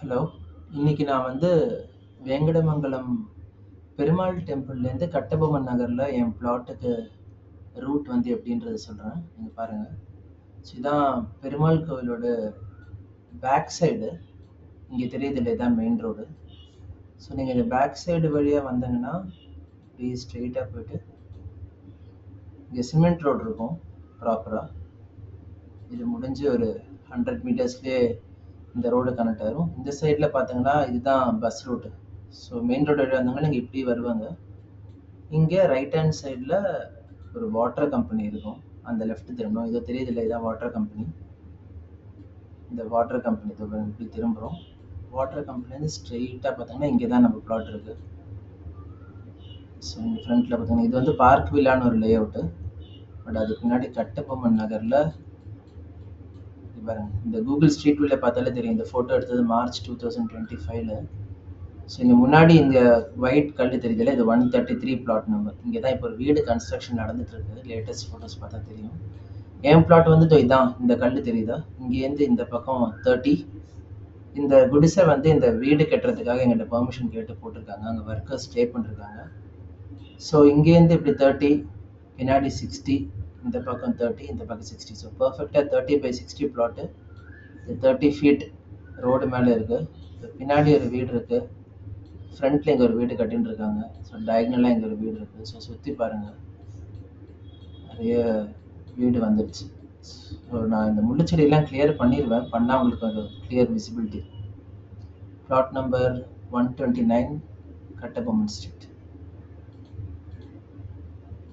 Hello. இன்னைக்கு நான் வந்து வேங்கடமங்கலம் பெருமாள் டெம்பிள்லேருந்து கட்டபொம்மன் நகரில் என் பிளாட்டுக்கு ரூட் வந்து எப்படின்றத சொல்கிறேன். நீங்கள் பாருங்கள். ஸோ இதான் பெருமாள் கோவிலோட பேக் சைடு. இங்கே தெரியுது இல்லை, இதான் மெயின் ரோடு. ஸோ நீங்கள் இந்த பேக் சைடு வழியாக வந்தீங்கன்னா இப்படி ஸ்ட்ரெயிட்டாக போயிட்டு இங்கே சிமெண்ட் ரோடு இருக்கும் ப்ராப்பராக. இது முடிஞ்சு ஒரு 100 மீட்டர்ஸ்லேயே இந்த ரோடு கனெக்ட் ஆயிரும். இந்த சைடில் பார்த்தீங்கன்னா இதுதான் bus route. So main road வழியாக வந்தாங்கன்னா நீங்கள் இப்படி வருவாங்க. இங்கே ரைட் ஹேண்ட் சைடில் ஒரு வாட்டர் கம்பெனி இருக்கும். அந்த லெஃப்ட் திரும்பணும். இதோ தெரியுது இல்லை, இதான் வாட்டர் கம்பெனி. இந்த வாட்டர் கம்பெனி இப்படி திரும்புகிறோம். வாட்டர் கம்பெனிலேருந்து ஸ்ட்ரெயிட்டாக பார்த்தீங்கன்னா இங்கே தான் நம்ம பிளாட் இருக்குது. ஸோ இங்கே ஃப்ரண்ட்டில் பார்த்தீங்கன்னா இது வந்து பார்க் வில்லான்னு ஒரு லே அவுட்டு. பட் அதுக்கு முன்னாடி கட்டபொம்மன் நகரில் பாருங்க, இந்த கூகுள் ஸ்ட்ரீட் வியூவில் பார்த்தாலே தெரியும். இந்த ஃபோட்டோ எடுத்தது மார்ச் 2025. ஸோ இங்கே முன்னாடி இந்த ஒயிட் கல் தெரியுதுல்ல, இது 133 பிளாட் நம்பர். இங்கே தான் இப்போ ஒரு வீடு கன்ஸ்ட்ரக்ஷன் நடந்துட்டுருக்கு. லேட்டஸ்ட் ஃபோட்டோஸ் பார்த்தா தெரியும். என் பிளாட் வந்து இதான், இந்த கல் தெரியுதா, இங்கேருந்து இந்த பக்கம் 30. இந்த குடிசை வந்து இந்த வீடு கட்டுறதுக்காக எங்கிட்ட பெர்மிஷன் கேட்டு போட்டிருக்காங்க. அங்கே ஒர்க்கர்ஸ் ஸ்டே பண்ணிருக்காங்க. ஸோ இங்கேருந்து இப்படி 30, பின்னாடி 60, இந்த பக்கம் 30, இந்த பக்கம் 60. ஸோ பர்ஃபெக்டாக 30/60 பிளாட்டு. இது 30 ஃபீட் ரோடு மேலே இருக்குது. பின்னாடி ஒரு வீடு இருக்குது. ஃப்ரண்ட்டில் இங்கே ஒரு வீடு கட்டின்னு இருக்காங்க. ஸோ டயக்னலாக இங்கே ஒரு வீடு இருக்குது. ஸோ சுற்றி பாருங்கள், நிறைய வீடு வந்துடுச்சு. ஸோ நான் இந்த முள்ளுச்செடியெல்லாம் கிளியர் பண்ணிடுவேன். பண்ணால் உங்களுக்கு ஒரு clear visibility. Flat number 129, Kattabomman street.